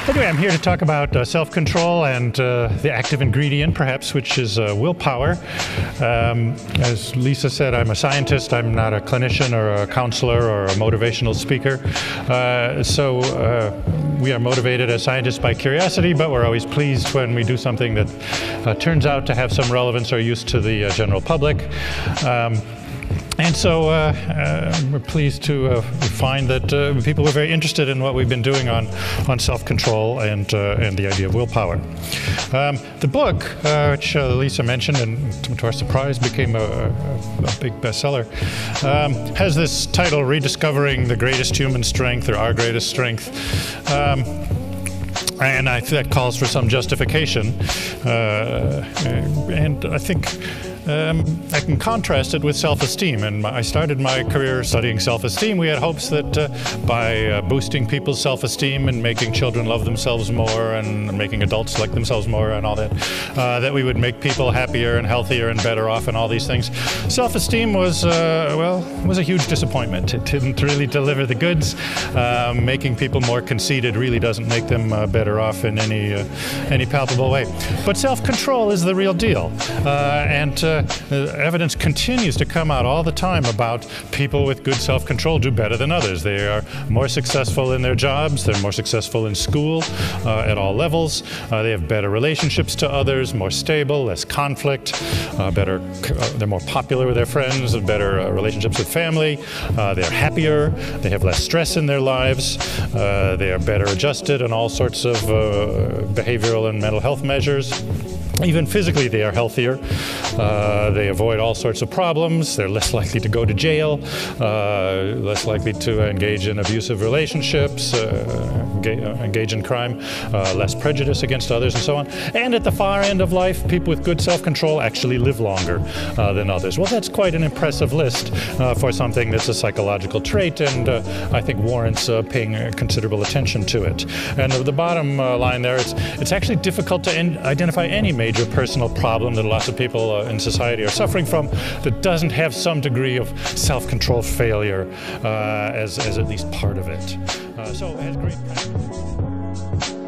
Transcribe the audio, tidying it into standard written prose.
Anyway, I'm here to talk about self-control and the active ingredient, perhaps, which is willpower. As Lisa said, I'm a scientist. I'm not a clinician or a counselor or a motivational speaker. We are motivated as scientists by curiosity, but we're always pleased when we do something that turns out to have some relevance or use to the general public. And so we're pleased to find that people were very interested in what we've been doing on self-control and the idea of willpower. The book, which Lisa mentioned and to our surprise became a big bestseller, has this title, Rediscovering the Greatest Human Strength, or Our Greatest Strength. And that calls for some justification. And I think I can contrast it with self-esteem. And I started my career studying self-esteem. We had hopes that by boosting people's self-esteem and making children love themselves more and making adults like themselves more and all that, that we would make people happier and healthier and better off and all these things. Self-esteem was a huge disappointment. It didn't really deliver the goods. Making people more conceited really doesn't make them better off in any palpable way. But self-control is the real deal. Evidence continues to come out all the time about people with good self-control do better than others. They are more successful in their jobs, they're more successful in school at all levels, they have better relationships to others, more stable, less conflict, they're more popular with their friends, better relationships with family, they're happier, they have less stress in their lives, they are better adjusted on all sorts of behavioral and mental health measures. Even physically, they are healthier. They avoid all sorts of problems. They're less likely to go to jail, less likely to engage in abusive relationships, engage in crime, less prejudice against others, and so on. And at the far end of life, people with good self-control actually live longer than others. Well, that's quite an impressive list for something that's a psychological trait, and I think warrants paying considerable attention to it. And the bottom line there, it's actually difficult to identify any major personal problem that lots of people in society are suffering from that doesn't have some degree of self-control failure as at least part of it. So it has great practice.